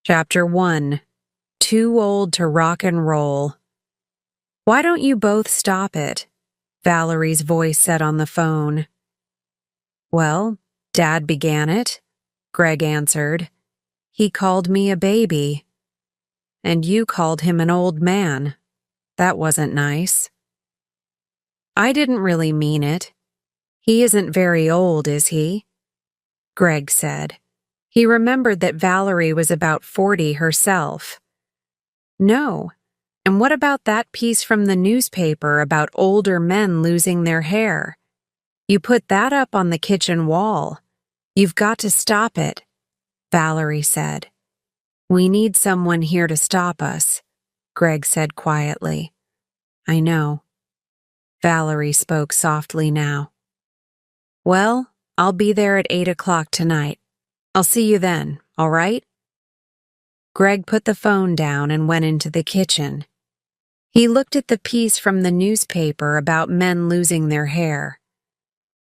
Chapter 1. Too Old to Rock and Roll. "Why don't you both stop it?" Valerie's voice said on the phone. "Well, Dad began it," Greg answered. "He called me a baby. And you called him an old man. That wasn't nice." "I didn't really mean it. He isn't very old, is he?" Greg said. He remembered that Valerie was about 40 herself. "No. And what about that piece from the newspaper about older men losing their hair? You put that up on the kitchen wall. You've got to stop it," Valerie said. "We need someone here to stop us," Greg said quietly. "I know." Valerie spoke softly now. "Well, I'll be there at 8 o'clock tonight. I'll see you then, all right?" Greg put the phone down and went into the kitchen. He looked at the piece from the newspaper about men losing their hair.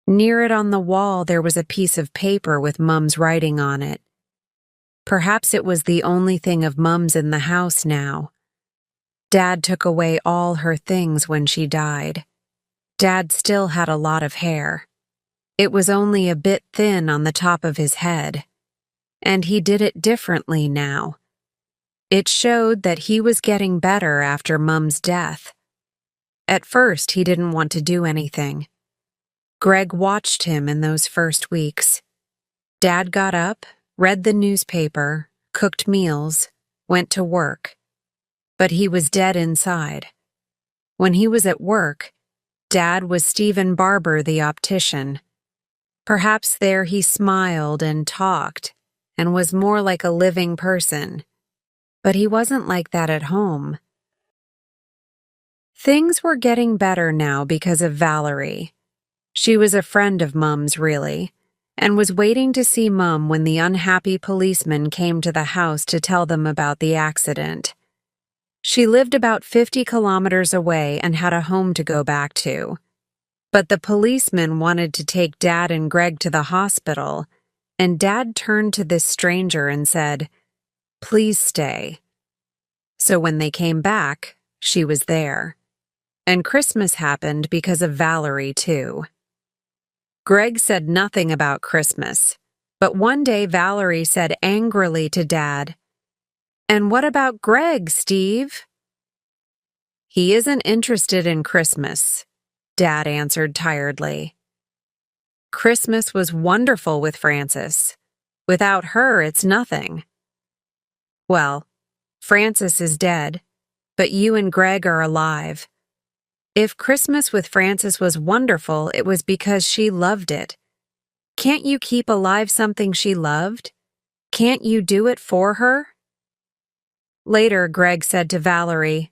Near it on the wall there was a piece of paper with Mum's writing on it. Perhaps it was the only thing of Mum's in the house now. Dad took away all her things when she died. Dad still had a lot of hair. It was only a bit thin on the top of his head. And he did it differently now. It showed that he was getting better after Mum's death. At first, he didn't want to do anything. Greg watched him in those first weeks. Dad got up, read the newspaper, cooked meals, went to work. But he was dead inside. When he was at work, Dad was Stephen Barber, the optician. Perhaps there he smiled and talked and was more like a living person. But he wasn't like that at home. Things were getting better now because of Valerie. She was a friend of Mum's, really, and was waiting to see Mum when the unhappy policeman came to the house to tell them about the accident. She lived about 50 kilometers away and had a home to go back to. But the policeman wanted to take Dad and Greg to the hospital, and Dad turned to this stranger and said, "Please stay." So when they came back, she was there. And Christmas happened because of Valerie, too. Greg said nothing about Christmas, but one day Valerie said angrily to Dad, "And what about Greg, Steve?" "He isn't interested in Christmas," Dad answered tiredly. "Christmas was wonderful with Frances. Without her, it's nothing." "Well, Frances is dead, but you and Greg are alive. If Christmas with Frances was wonderful, it was because she loved it. Can't you keep alive something she loved? Can't you do it for her?" Later, Greg said to Valerie,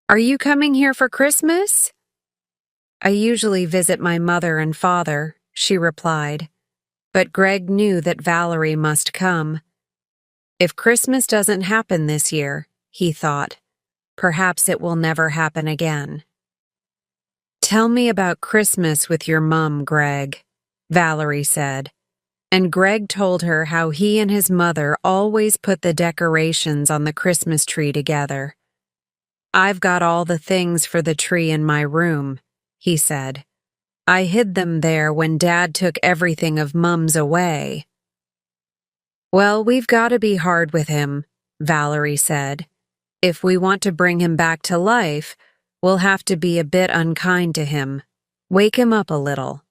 "Are you coming here for Christmas?" "I usually visit my mother and father," she replied. But Greg knew that Valerie must come. If Christmas doesn't happen this year, he thought, perhaps it will never happen again. "Tell me about Christmas with your mum, Greg," Valerie said. And Greg told her how he and his mother always put the decorations on the Christmas tree together. "I've got all the things for the tree in my room," he said. "I hid them there when Dad took everything of Mum's away." "Well, we've got to be hard with him," Valerie said. "If we want to bring him back to life, we'll have to be a bit unkind to him. Wake him up a little."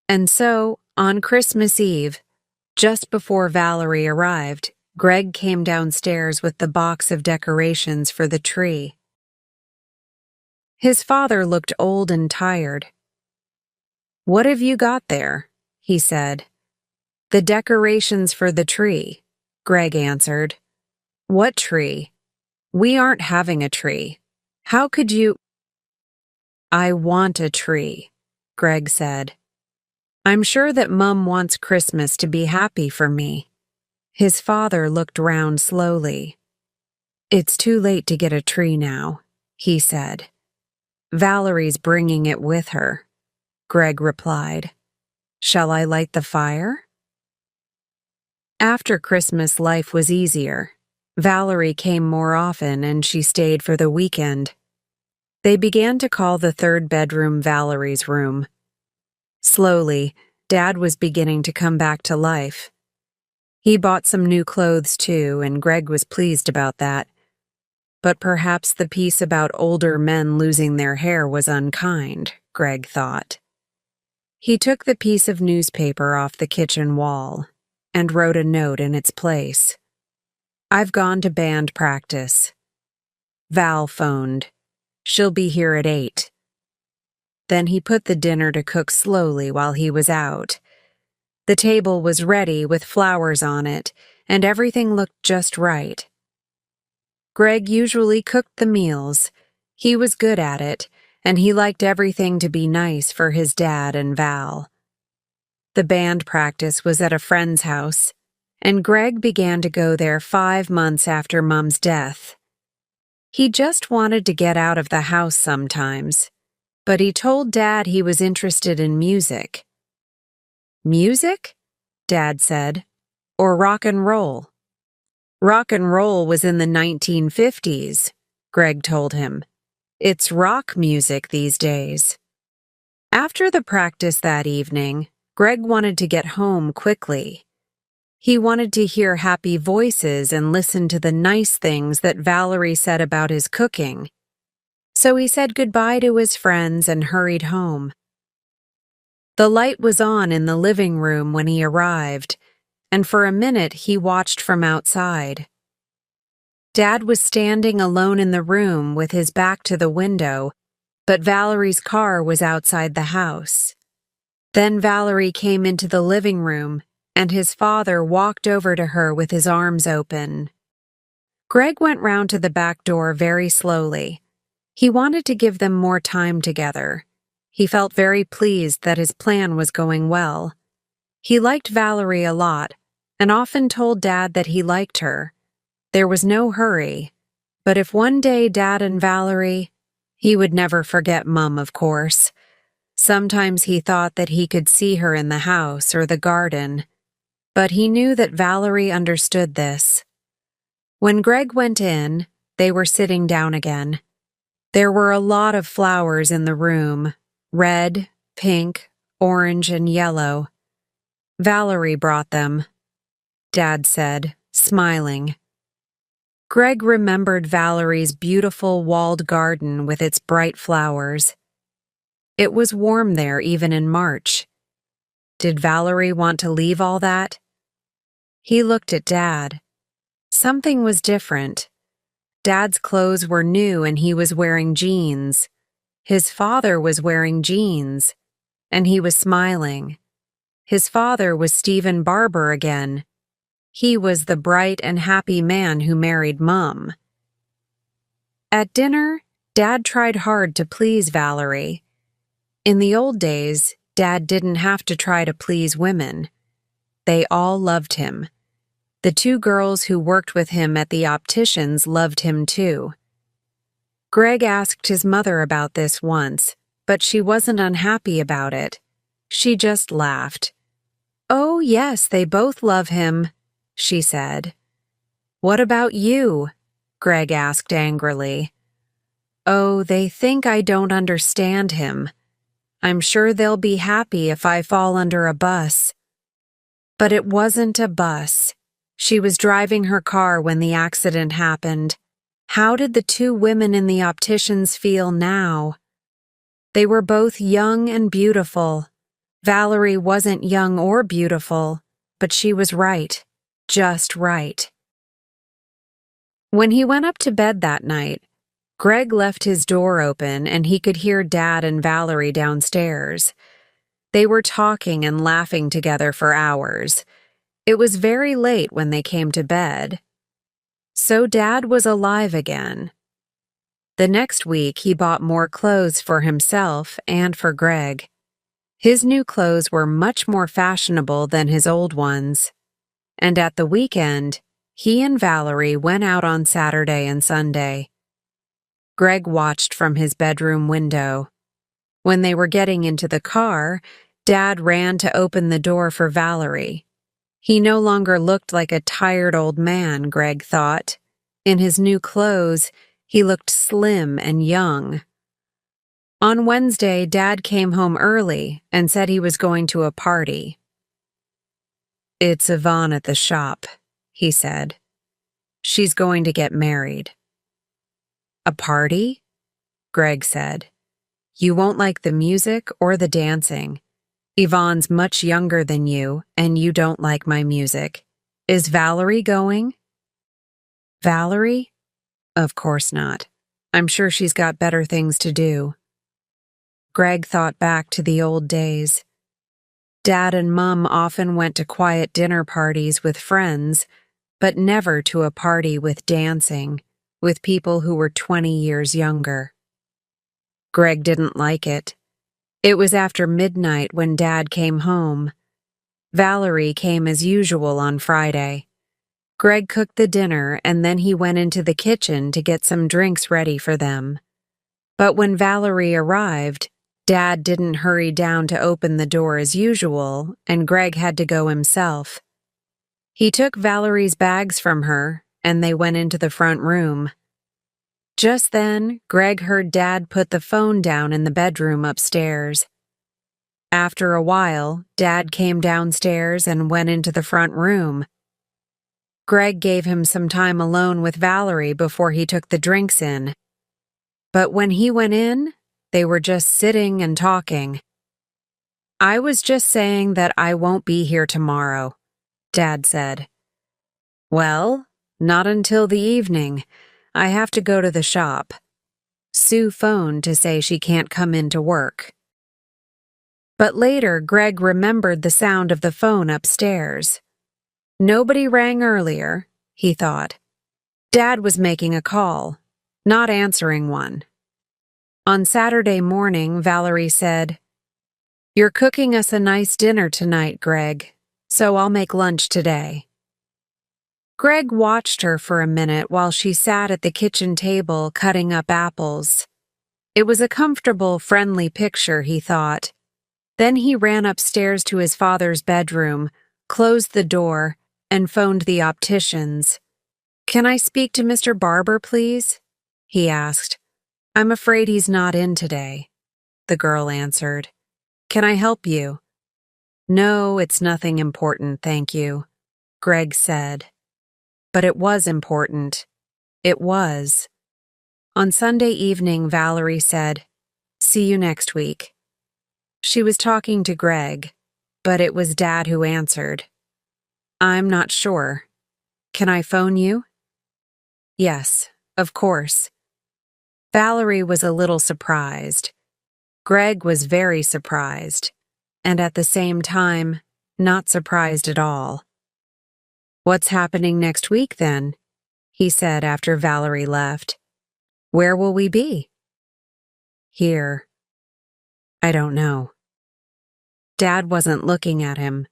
And so, on Christmas Eve, just before Valerie arrived, Greg came downstairs with the box of decorations for the tree. His father looked old and tired. "What have you got there?" he said. "The decorations for the tree," Greg answered. "What tree? We aren't having a tree. How could you—" "I want a tree," Greg said. "I'm sure that Mum wants Christmas to be happy for me." His father looked round slowly. "It's too late to get a tree now," he said. "Valerie's bringing it with her," Greg replied. "Shall I light the fire?" After Christmas, life was easier. Valerie came more often and she stayed for the weekend. They began to call the third bedroom Valerie's room. Slowly, Dad was beginning to come back to life. He bought some new clothes too, and Greg was pleased about that. But perhaps the piece about older men losing their hair was unkind, Greg thought. He took the piece of newspaper off the kitchen wall and wrote a note in its place. "I've gone to band practice. Val phoned. She'll be here at 8. Then he put the dinner to cook slowly while he was out. The table was ready with flowers on it, and everything looked just right. Greg usually cooked the meals. He was good at it, and he liked everything to be nice for his dad and Val. The band practice was at a friend's house, and Greg began to go there 5 months after Mom's death. He just wanted to get out of the house sometimes, but he told Dad he was interested in music. "Music?" Dad said. "Or rock and roll?" "Rock and roll was in the 1950s, Greg told him. "It's rock music these days." After the practice that evening, Greg wanted to get home quickly. He wanted to hear happy voices and listen to the nice things that Valerie said about his cooking. So he said goodbye to his friends and hurried home. The light was on in the living room when he arrived, and for a minute he watched from outside. Dad was standing alone in the room with his back to the window, but Valerie's car was outside the house. Then Valerie came into the living room, and his father walked over to her with his arms open. Greg went round to the back door very slowly. He wanted to give them more time together. He felt very pleased that his plan was going well. He liked Valerie a lot, and often told Dad that he liked her. There was no hurry, but if one day Dad and Valerie— he would never forget Mum, of course. Sometimes he thought that he could see her in the house or the garden, but he knew that Valerie understood this. When Greg went in, they were sitting down again. There were a lot of flowers in the room, red, pink, orange, and yellow. "Valerie brought them," Dad said, smiling. Greg remembered Valerie's beautiful walled garden with its bright flowers. It was warm there even in March. Did Valerie want to leave all that? He looked at Dad. Something was different. Dad's clothes were new and he was wearing jeans. His father was wearing jeans, and he was smiling. His father was Stephen Barber again. He was the bright and happy man who married Mum. At dinner, Dad tried hard to please Valerie. In the old days, Dad didn't have to try to please women. They all loved him. The 2 girls who worked with him at the opticians loved him too. Greg asked his mother about this once, but she wasn't unhappy about it. She just laughed. "Oh, yes, they both love him," she said. "What about you?" Greg asked angrily. "Oh, they think I don't understand him. I'm sure they'll be happy if I fall under a bus." But it wasn't a bus. She was driving her car when the accident happened. How did the 2 women in the opticians feel now? They were both young and beautiful. Valerie wasn't young or beautiful, but she was right, just right. When he went up to bed that night, Greg left his door open and he could hear Dad and Valerie downstairs. They were talking and laughing together for hours. It was very late when they came to bed. So Dad was alive again. The next week, he bought more clothes for himself and for Greg. His new clothes were much more fashionable than his old ones. And at the weekend, he and Valerie went out on Saturday and Sunday. Greg watched from his bedroom window. When they were getting into the car, Dad ran to open the door for Valerie. He no longer looked like a tired old man, Greg thought. In his new clothes, he looked slim and young. On Wednesday, Dad came home early and said he was going to a party. "It's Yvonne at the shop," he said. "She's going to get married." "A party?" Greg said. "You won't like the music or the dancing. Yvonne's much younger than you, and you don't like my music. Is Valerie going?" "Valerie? Of course not. I'm sure she's got better things to do." Greg thought back to the old days. Dad and Mum often went to quiet dinner parties with friends, but never to a party with dancing, with people who were 20 years younger. Greg didn't like it. It was after midnight when Dad came home. Valerie came as usual on Friday. Greg cooked the dinner and then he went into the kitchen to get some drinks ready for them. But when Valerie arrived, Dad didn't hurry down to open the door as usual, and Greg had to go himself. He took Valerie's bags from her, and they went into the front room. Just then, Greg heard Dad put the phone down in the bedroom upstairs. After a while, Dad came downstairs and went into the front room. Greg gave him some time alone with Valerie before he took the drinks in. But when he went in, they were just sitting and talking. "I was just saying that I won't be here tomorrow," Dad said. "Well, not until the evening. I have to go to the shop. Sue phoned to say she can't come in to work." But later, Greg remembered the sound of the phone upstairs. Nobody rang earlier, he thought. Dad was making a call, not answering one. On Saturday morning, Valerie said, "You're cooking us a nice dinner tonight, Greg, so I'll make lunch today." Greg watched her for a minute while she sat at the kitchen table cutting up apples. It was a comfortable, friendly picture, he thought. Then he ran upstairs to his father's bedroom, closed the door, and phoned the opticians. "Can I speak to Mr. Barber, please?" he asked. "I'm afraid he's not in today," the girl answered. "Can I help you?" "No, it's nothing important, thank you," Greg said. But it was important. It was. On Sunday evening, Valerie said, "See you next week." She was talking to Greg, but it was Dad who answered. "I'm not sure. Can I phone you?" "Yes, of course." Valerie was a little surprised. Greg was very surprised, and at the same time, not surprised at all. "What's happening next week, then?" he said after Valerie left. "Where will we be?" "Here." "I don't know." Dad wasn't looking at him.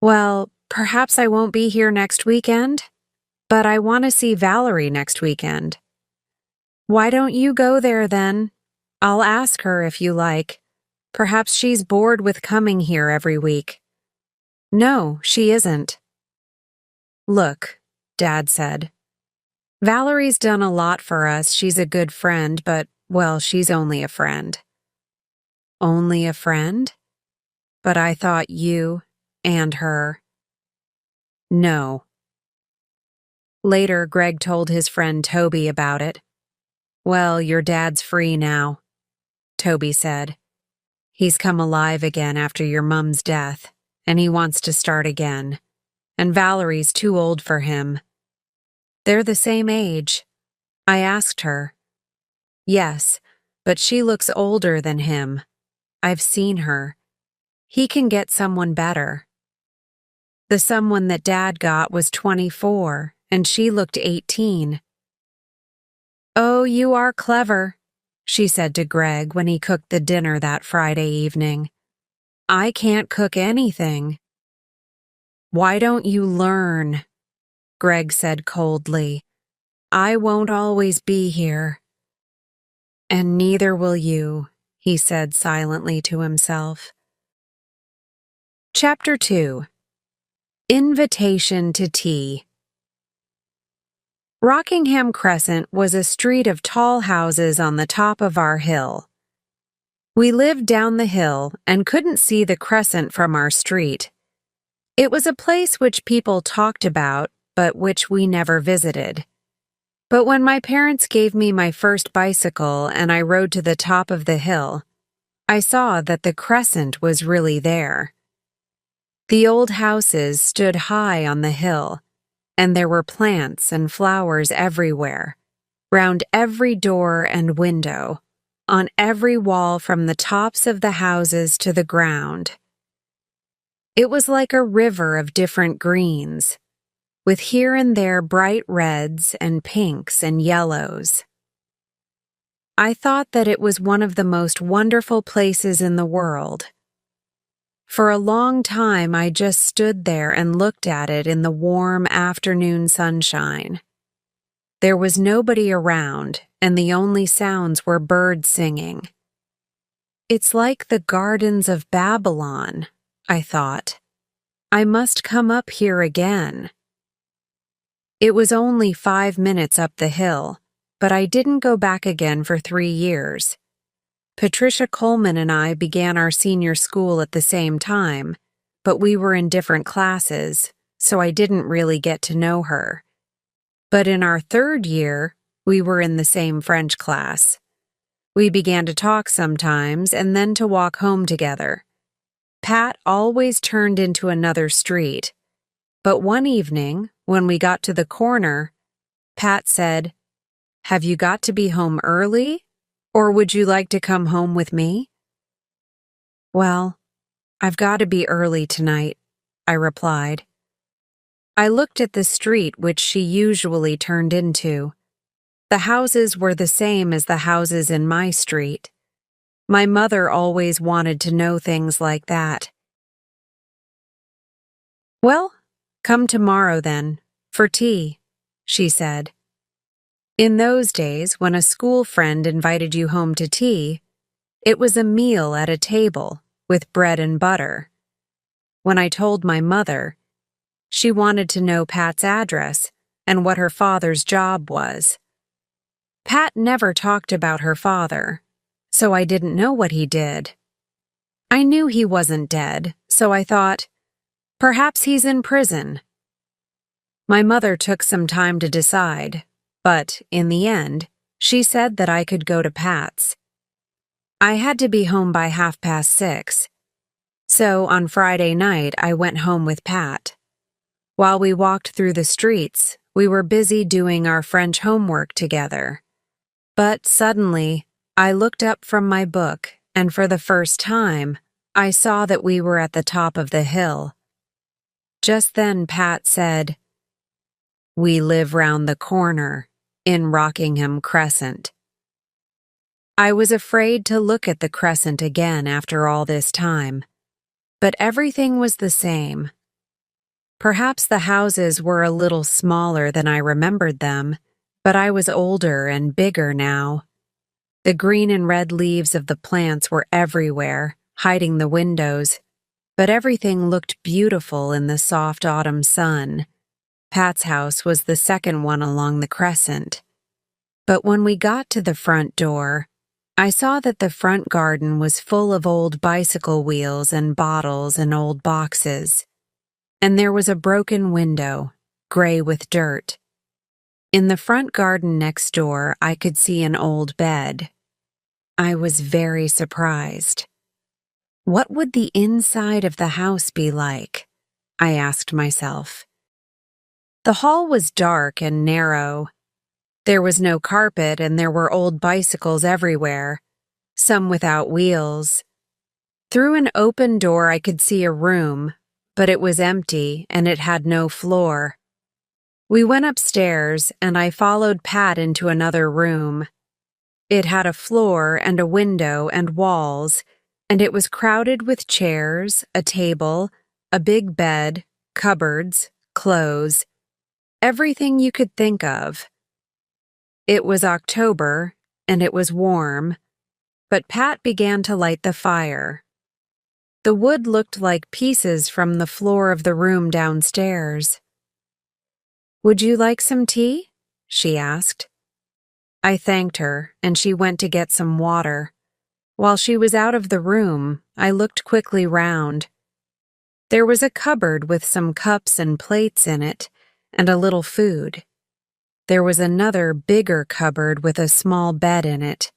"Well, perhaps I won't be here next weekend, but I want to see Valerie next weekend." "Why don't you go there, then? I'll ask her if you like. Perhaps she's bored with coming here every week." "No, she isn't." "Look," Dad said. "Valerie's done a lot for us. She's a good friend, but, well, she's only a friend." "Only a friend? But I thought you and her." "No." Later, Greg told his friend Toby about it. "Well, your dad's free now," Toby said. "He's come alive again after your mum's death, and he wants to start again. And Valerie's too old for him." "They're the same age." I asked her. "Yes, but she looks older than him. I've seen her. He can get someone better." The someone that Dad got was 24, and she looked 18. "Oh, you are clever," she said to Greg when he cooked the dinner that Friday evening. "I can't cook anything." "Why don't you learn?" Greg said coldly. "I won't always be here." "And neither will you," he said silently to himself. Chapter 2. Invitation to tea. Rockingham Crescent was a street of tall houses on the top of our hill. We lived down the hill and couldn't see the crescent from our street. It was a place which people talked about, but which we never visited. But when my parents gave me my first bicycle and I rode to the top of the hill, I saw that the crescent was really there. The old houses stood high on the hill, and there were plants and flowers everywhere, round every door and window, on every wall from the tops of the houses to the ground. It was like a river of different greens, with here and there bright reds and pinks and yellows. I thought that it was one of the most wonderful places in the world. For a long time, I just stood there and looked at it in the warm afternoon sunshine. There was nobody around, and the only sounds were birds singing. It's like the gardens of Babylon, I thought. I must come up here again. It was only 5 minutes up the hill, but I didn't go back again for 3 years. Patricia Coleman and I began our senior school at the same time, but we were in different classes, so I didn't really get to know her. But in our 3rd year, we were in the same French class. We began to talk sometimes and then to walk home together. Pat always turned into another street, but one evening, when we got to the corner, Pat said, "Have you got to be home early? Or would you like to come home with me?" "Well, I've got to be early tonight," I replied. I looked at the street which she usually turned into. The houses were the same as the houses in my street. My mother always wanted to know things like that. "Well, come tomorrow then, for tea," she said. In those days, when a school friend invited you home to tea, it was a meal at a table with bread and butter. When I told my mother, she wanted to know Pat's address and what her father's job was. Pat never talked about her father, so I didn't know what he did. I knew he wasn't dead, so I thought, perhaps he's in prison. My mother took some time to decide, but in the end, she said that I could go to Pat's. I had to be home by 6:30, so on Friday night I went home with Pat. While we walked through the streets, we were busy doing our French homework together. But suddenly, I looked up from my book, and for the first time, I saw that we were at the top of the hill. Just then Pat said, "We live round the corner, in Rockingham Crescent." I was afraid to look at the crescent again after all this time, but everything was the same. Perhaps the houses were a little smaller than I remembered them, but I was older and bigger now. The green and red leaves of the plants were everywhere, hiding the windows, but everything looked beautiful in the soft autumn sun. Pat's house was the second one along the crescent. But when we got to the front door, I saw that the front garden was full of old bicycle wheels and bottles and old boxes. And there was a broken window, gray with dirt. In the front garden next door, I could see an old bed. I was very surprised. What would the inside of the house be like? I asked myself. The hall was dark and narrow. There was no carpet and there were old bicycles everywhere, some without wheels. Through an open door I could see a room, but it was empty and it had no floor. We went upstairs and I followed Pat into another room. It had a floor and a window and walls, and it was crowded with chairs, a table, a big bed, cupboards, clothes, everything you could think of. It was October, and it was warm, but Pat began to light the fire. The wood looked like pieces from the floor of the room downstairs. "Would you like some tea?" she asked. I thanked her, and she went to get some water. While she was out of the room, I looked quickly round. There was a cupboard with some cups and plates in it, and a little food. There was another, bigger cupboard with a small bed in it,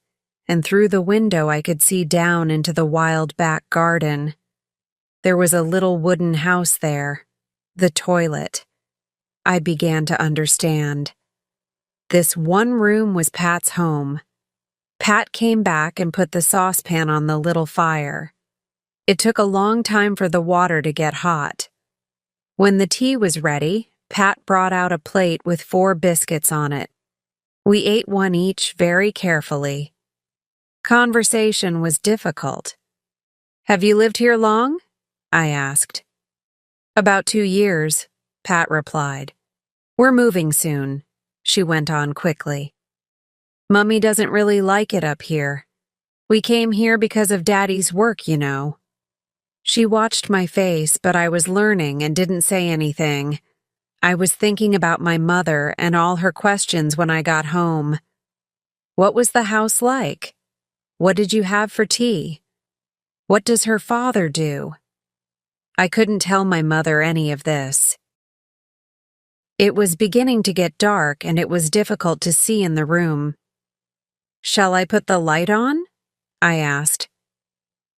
and through the window I could see down into the wild back garden. There was a little wooden house there, the toilet. I began to understand. This one room was Pat's home. Pat came back and put the saucepan on the little fire. It took a long time for the water to get hot. When the tea was ready, Pat brought out a plate with 4 biscuits on it. We ate one each very carefully. Conversation was difficult. "Have you lived here long?" I asked. "About 2 years," Pat replied. "We're moving soon," she went on quickly. "Mummy doesn't really like it up here. We came here because of Daddy's work, you know." She watched my face, but I was learning and didn't say anything. I was thinking about my mother and all her questions when I got home. What was the house like? What did you have for tea? What does her father do? I couldn't tell my mother any of this. It was beginning to get dark and it was difficult to see in the room. "Shall I put the light on?" I asked.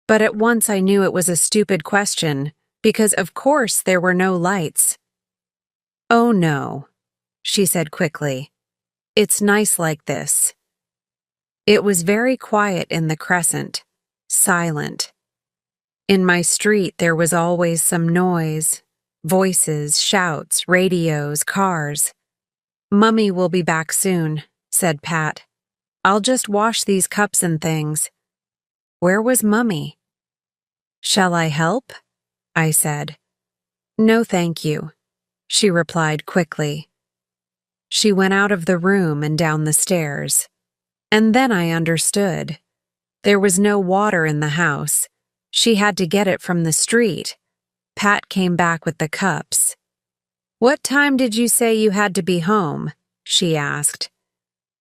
But at once I knew it was a stupid question, because of course there were no lights. "Oh no," she said quickly. "It's nice like this." It was very quiet in the crescent, silent. In my street there was always some noise, voices, shouts, radios, cars. "Mummy will be back soon," said Pat. "I'll just wash these cups and things." Where was Mummy? "Shall I help?" I said. "No, thank you," she replied quickly. She went out of the room and down the stairs. And then I understood. There was no water in the house. She had to get it from the street. Pat came back with the cups. "What time did you say you had to be home?" she asked.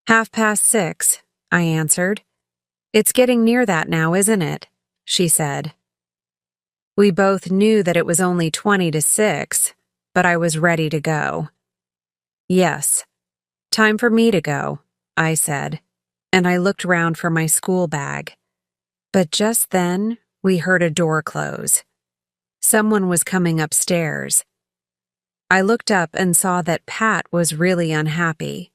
6:30, I answered. "It's getting near that now, isn't it?" she said. We both knew that it was only 20 to 6, but I was ready to go. "Yes, time for me to go," I said, and I looked round for my school bag. But just then, we heard a door close. Someone was coming upstairs. I looked up and saw that Pat was really unhappy.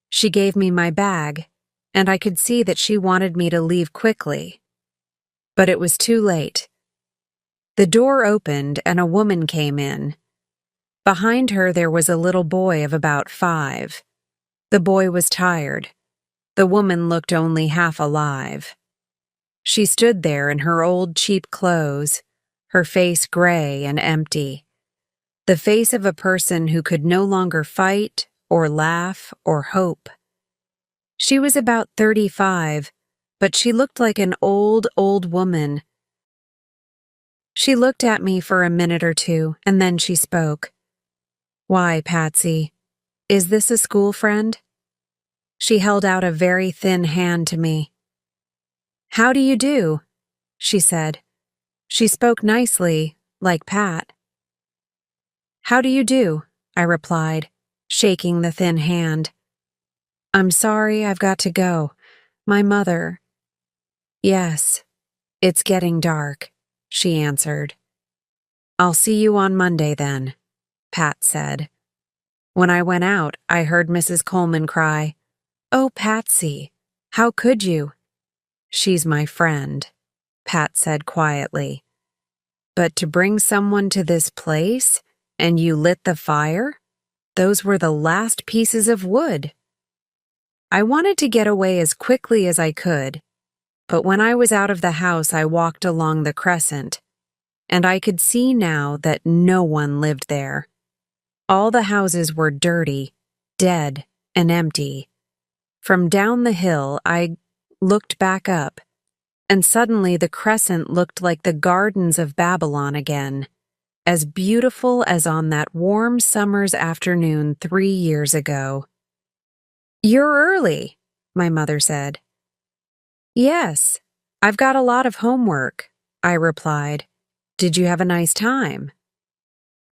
She gave me my bag, and I could see that she wanted me to leave quickly. But it was too late. The door opened and a woman came in. Behind her there was a little boy of about 5. The boy was tired. The woman looked only half alive. She stood there in her old cheap clothes, her face gray and empty. The face of a person who could no longer fight or laugh or hope. She was about 35, but she looked like an old woman. She looked at me for a minute or two, and then she spoke. "Why, Patsy, is this a school friend?" She held out a very thin hand to me. "How do you do?" she said. She spoke nicely, like Pat. "How do you do?" I replied, shaking the thin hand. "I'm sorry, I've got to go. My mother—" "Yes, it's getting dark," she answered. "I'll see you on Monday then," Pat said. When I went out, I heard Mrs. Coleman cry, "Oh, Patsy, how could you?" "She's my friend," Pat said quietly. "But to bring someone to this place, and you lit the fire? Those were the last pieces of wood." I wanted to get away as quickly as I could, but when I was out of the house I walked along the crescent, and I could see now that no one lived there. All the houses were dirty, dead, and empty. From down the hill I looked back up. and suddenly the crescent looked like the gardens of Babylon again, as beautiful as on that warm summer's afternoon 3 years ago. "You're early," my mother said. "Yes, I've got a lot of homework," I replied. "Did you have a nice time?"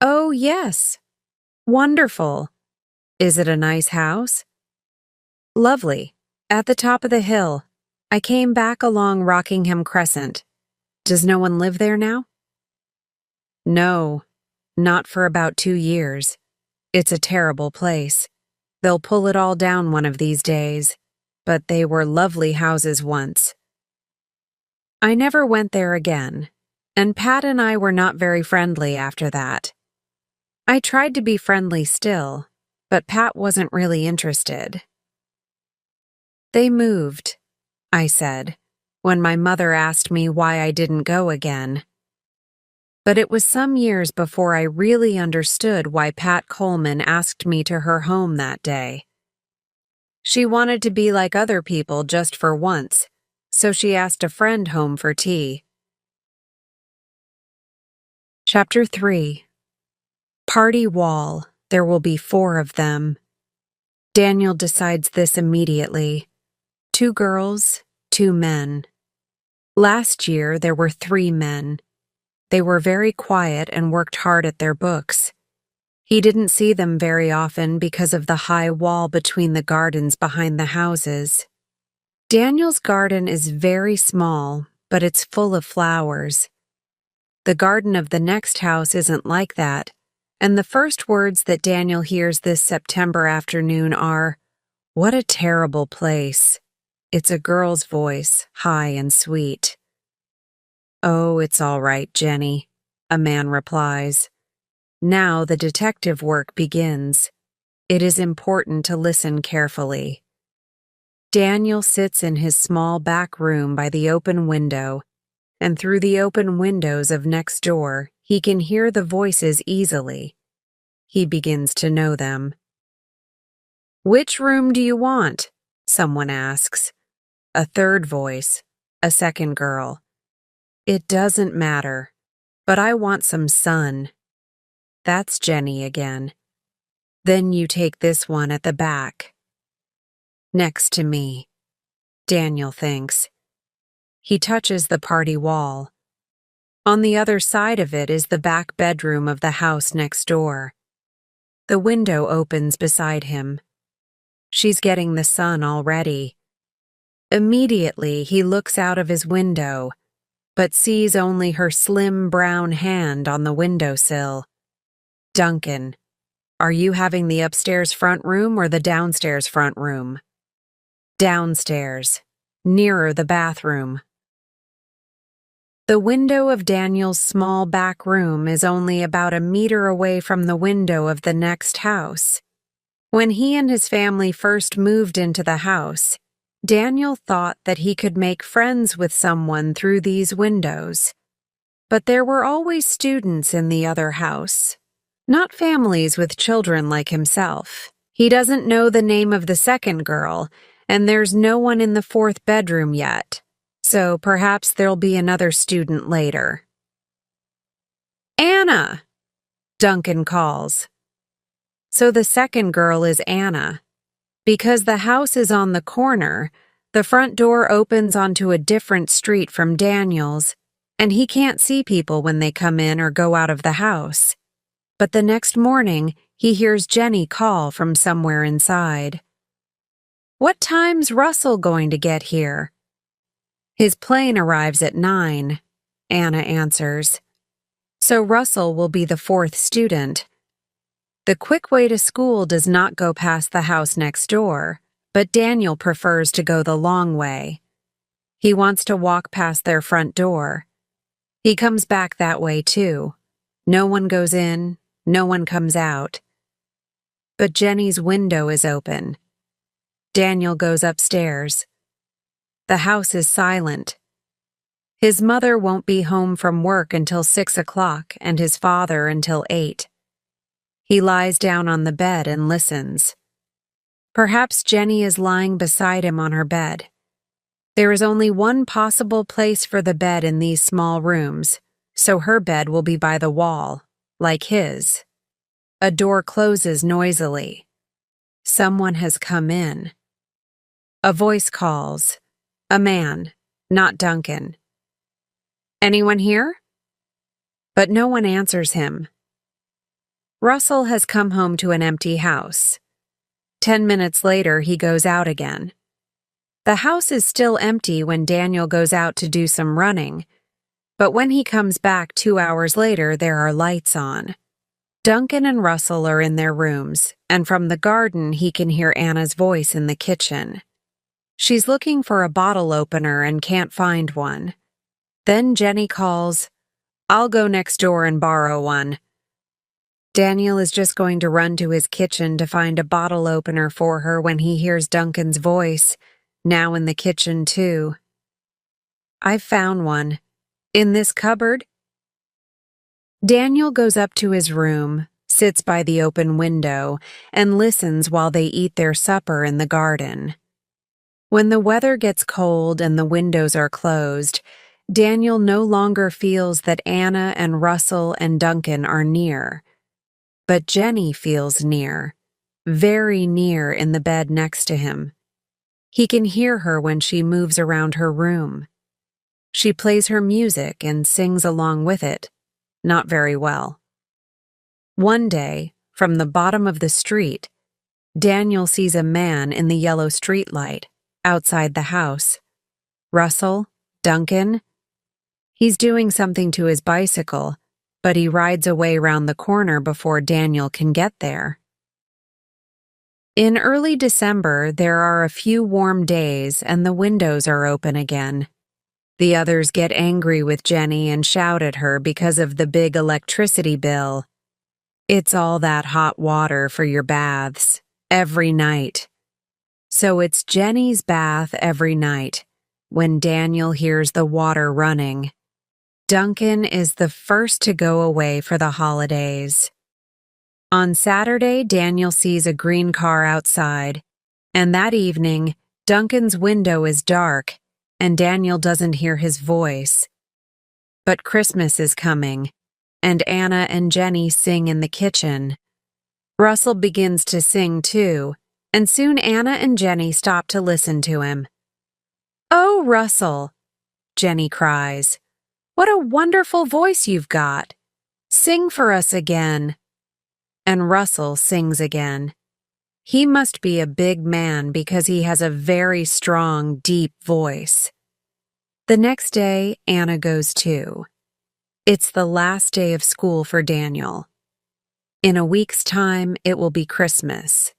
"Oh, yes. Wonderful. Is it a nice house?" "Lovely. At the top of the hill. I came back along Rockingham Crescent. Does no one live there now?" "No, not for about 2 years. It's a terrible place. They'll pull it all down one of these days, but they were lovely houses once." I never went there again, and Pat and I were not very friendly after that. I tried to be friendly still, but Pat wasn't really interested. "They moved," I said, when my mother asked me why I didn't go again. But it was some years before I really understood why Pat Coleman asked me to her home that day. She wanted to be like other people just for once, so she asked a friend home for tea. Chapter 3. Party wall. There will be 4 of them. Daniel decides this immediately. 2 girls, 2 men. Last year there were 3 men. They were very quiet and worked hard at their books. He didn't see them very often because of the high wall between the gardens behind the houses. Daniel's garden is very small, but it's full of flowers. The garden of the next house isn't like that, and the first words that Daniel hears this September afternoon are, "What a terrible place." It's a girl's voice, high and sweet. "Oh, it's all right, Jenny," a man replies. Now the detective work begins. It is important to listen carefully. Daniel sits in his small back room by the open window, and through the open windows of next door, he can hear the voices easily. He begins to know them. "Which room do you want?" someone asks. A third voice, a second girl. "It doesn't matter, but I want some sun." That's Jenny again. "Then you take this one at the back." Next to me, Daniel thinks. He touches the party wall. On the other side of it is the back bedroom of the house next door. The window opens beside him. She's getting the sun already. Immediately, he looks out of his window, but sees only her slim brown hand on the windowsill. "Duncan, are you having the upstairs front room or the downstairs front room?" "Downstairs, nearer the bathroom." The window of Daniel's small back room is only about a meter away from the window of the next house. When he and his family first moved into the house, Daniel thought that he could make friends with someone through these windows. But there were always students in the other house, not families with children like himself. He doesn't know the name of the second girl, and there's no one in the 4th bedroom yet, so perhaps there'll be another student later. "Anna!" Duncan calls. So the second girl is Anna. Because the house is on the corner, the front door opens onto a different street from Daniel's, and he can't see people when they come in or go out of the house. But the next morning, he hears Jenny call from somewhere inside. "What time's Russell going to get here?" "His plane arrives at 9, Anna answers. So Russell will be the 4th student. The quick way to school does not go past the house next door, but Daniel prefers to go the long way. He wants to walk past their front door. He comes back that way too. No one goes in, no one comes out. But Jenny's window is open. Daniel goes upstairs. The house is silent. His mother won't be home from work until 6 o'clock and his father until 8. He lies down on the bed and listens. Perhaps Jenny is lying beside him on her bed. There is only one possible place for the bed in these small rooms, so her bed will be by the wall, like his. A door closes noisily. Someone has come in. A voice calls. A man, not Duncan. Anyone here? But no one answers him. Russell has come home to an empty house. 10 minutes later, he goes out again. The house is still empty when Daniel goes out to do some running, but when he comes back 2 hours later, there are lights on. Duncan and Russell are in their rooms, and from the garden he can hear Anna's voice in the kitchen. She's looking for a bottle opener and can't find one. Then Jenny calls, "I'll go next door and borrow one." Daniel is just going to run to his kitchen to find a bottle opener for her when he hears Duncan's voice, now in the kitchen too. "I've found one. In this cupboard?" Daniel goes up to his room, sits by the open window, and listens while they eat their supper in the garden. When the weather gets cold and the windows are closed, Daniel no longer feels that Anna and Russell and Duncan are near. But Jenny feels near, very near in the bed next to him. He can hear her when she moves around her room. She plays her music and sings along with it, not very well. One day, from the bottom of the street, Daniel sees a man in the yellow streetlight outside the house. Russell? Duncan? He's doing something to his bicycle, but he rides away round the corner before Daniel can get there. In early December, there are a few warm days and the windows are open again. The others get angry with Jenny and shout at her because of the big electricity bill. It's all that hot water for your baths, every night. So it's Jenny's bath every night, when Daniel hears the water running. Duncan is the first to go away for the holidays. On Saturday, Daniel sees a green car outside, and that evening, Duncan's window is dark, and Daniel doesn't hear his voice. But Christmas is coming, and Anna and Jenny sing in the kitchen. Russell begins to sing too, and soon Anna and Jenny stop to listen to him. "Oh, Russell," Jenny cries, "what a wonderful voice you've got. Sing for us again." And Russell sings again. He must be a big man because he has a very strong, deep voice. The next day, Anna goes too. It's the last day of school for Daniel. In a week's time, it will be Christmas.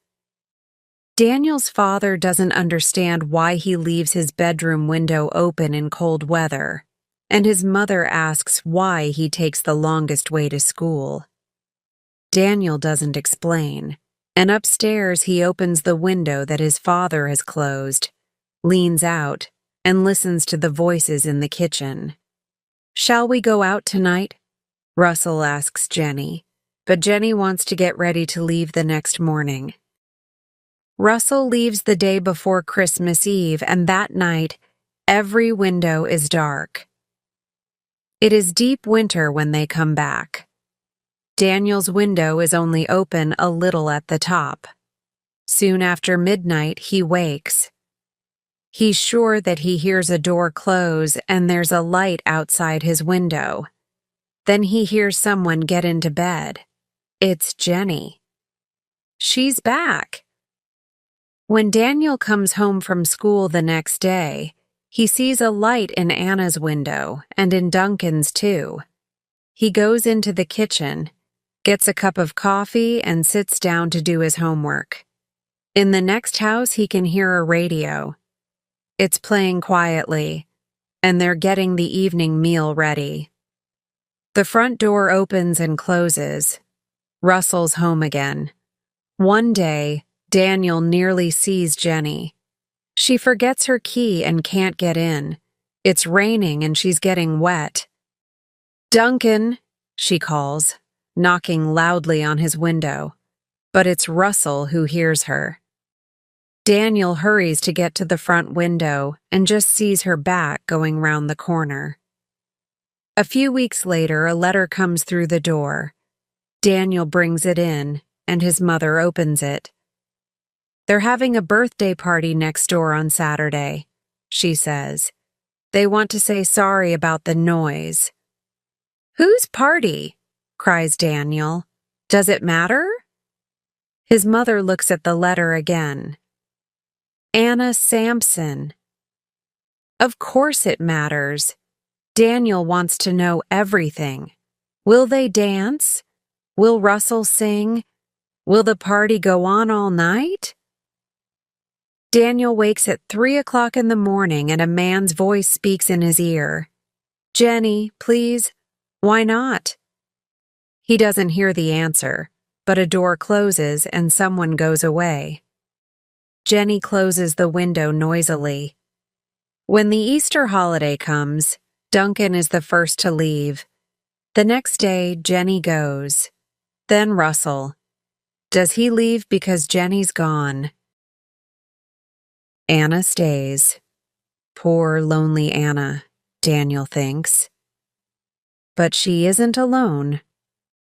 Daniel's father doesn't understand why he leaves his bedroom window open in cold weather, and his mother asks why he takes the longest way to school. Daniel doesn't explain, and upstairs he opens the window that his father has closed, leans out, and listens to the voices in the kitchen. "Shall we go out tonight?" Russell asks Jenny, but Jenny wants to get ready to leave the next morning. Russell leaves the day before Christmas Eve, and that night, every window is dark. It is deep winter when they come back. Daniel's window is only open a little at the top. Soon after midnight, he wakes. He's sure that he hears a door close and there's a light outside his window. Then he hears someone get into bed. It's Jenny. She's back. When Daniel comes home from school the next day, he sees a light in Anna's window and in Duncan's too. He goes into the kitchen, gets a cup of coffee, and sits down to do his homework. In the next house, he can hear a radio. It's playing quietly, and they're getting the evening meal ready. The front door opens and closes. Russell's home again. One day, Daniel nearly sees Jenny. She forgets her key and can't get in. It's raining and she's getting wet. "Duncan," she calls, knocking loudly on his window. But it's Russell who hears her. Daniel hurries to get to the front window and just sees her back going round the corner. A few weeks later, a letter comes through the door. Daniel brings it in, and his mother opens it. "They're having a birthday party next door on Saturday," she says. "They want to say sorry about the noise." "Whose party?" cries Daniel. "Does it matter?" His mother looks at the letter again. "Anna Sampson." Of course it matters. Daniel wants to know everything. Will they dance? Will Russell sing? Will the party go on all night? Daniel wakes at 3 o'clock in the morning and a man's voice speaks in his ear. "Jenny, please. Why not?" He doesn't hear the answer, but a door closes and someone goes away. Jenny closes the window noisily. When the Easter holiday comes, Duncan is the first to leave. The next day, Jenny goes. Then Russell. Does he leave because Jenny's gone? Anna stays. Poor, lonely Anna, Daniel thinks. But she isn't alone.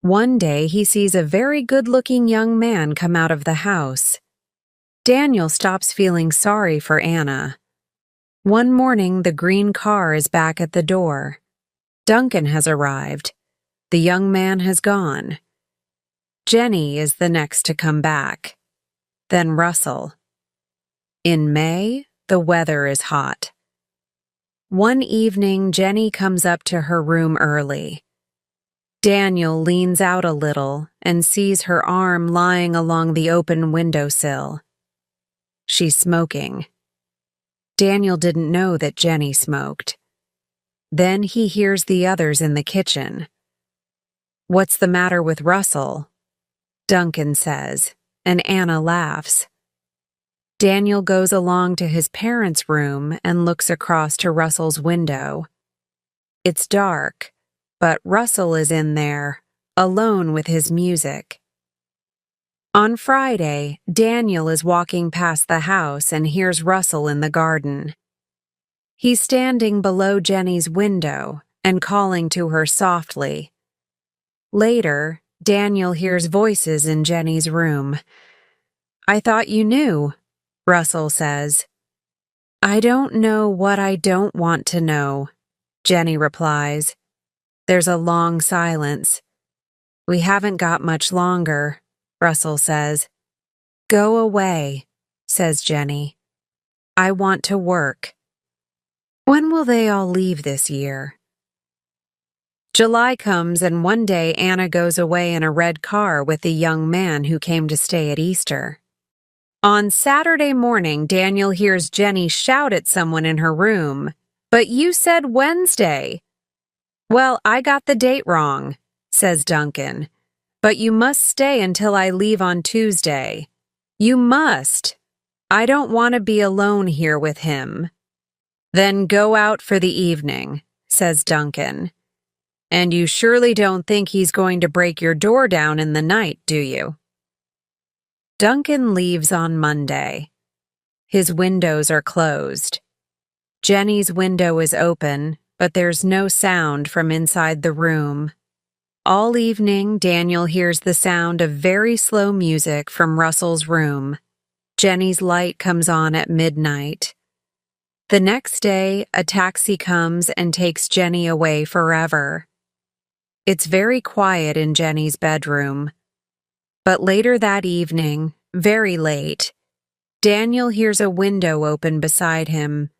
One day he sees a very good-looking young man come out of the house. Daniel stops feeling sorry for Anna. One morning, the green car is back at the door. Duncan has arrived. The young man has gone. Jenny is the next to come back. Then Russell. In May, the weather is hot. One evening, Jenny comes up to her room early. Daniel leans out a little and sees her arm lying along the open windowsill. She's smoking. Daniel didn't know that Jenny smoked. Then he hears the others in the kitchen. "What's the matter with Russell?" Duncan says, and Anna laughs. Daniel goes along to his parents' room and looks across to Russell's window. It's dark, but Russell is in there, alone with his music. On Friday, Daniel is walking past the house and hears Russell in the garden. He's standing below Jenny's window and calling to her softly. Later, Daniel hears voices in Jenny's room. "I thought you knew," Russell says. "I don't know what I don't want to know," Jenny replies. There's a long silence. "We haven't got much longer," Russell says. "Go away," says Jenny. "I want to work." When will they all leave this year? July comes and one day Anna goes away in a red car with the young man who came to stay at Easter. On Saturday morning, Daniel hears Jenny shout at someone in her room, "But you said Wednesday." "Well, I got the date wrong," says Duncan. "But you must stay until I leave on Tuesday. You must. I don't want to be alone here with him." "Then go out for the evening," says Duncan. "And you surely don't think he's going to break your door down in the night, do you?" Duncan leaves on Monday. His windows are closed. Jenny's window is open, but there's no sound from inside the room. All evening, Daniel hears the sound of very slow music from Russell's room. Jenny's light comes on at midnight. The next day, a taxi comes and takes Jenny away forever. It's very quiet in Jenny's bedroom. But later that evening, very late, Daniel hears a window open beside him.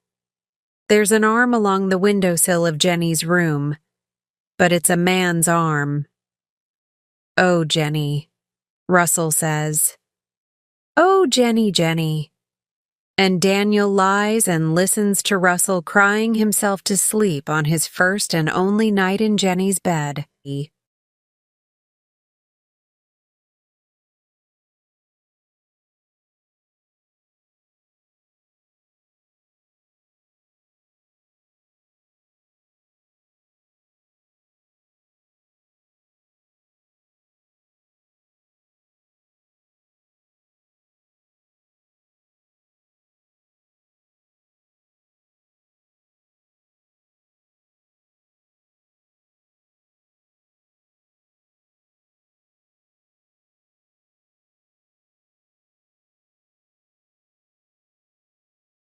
There's an arm along the windowsill of Jenny's room, but it's a man's arm. "Oh, Jenny," Russell says. "Oh, Jenny, Jenny." And Daniel lies and listens to Russell crying himself to sleep on his first and only night in Jenny's bed.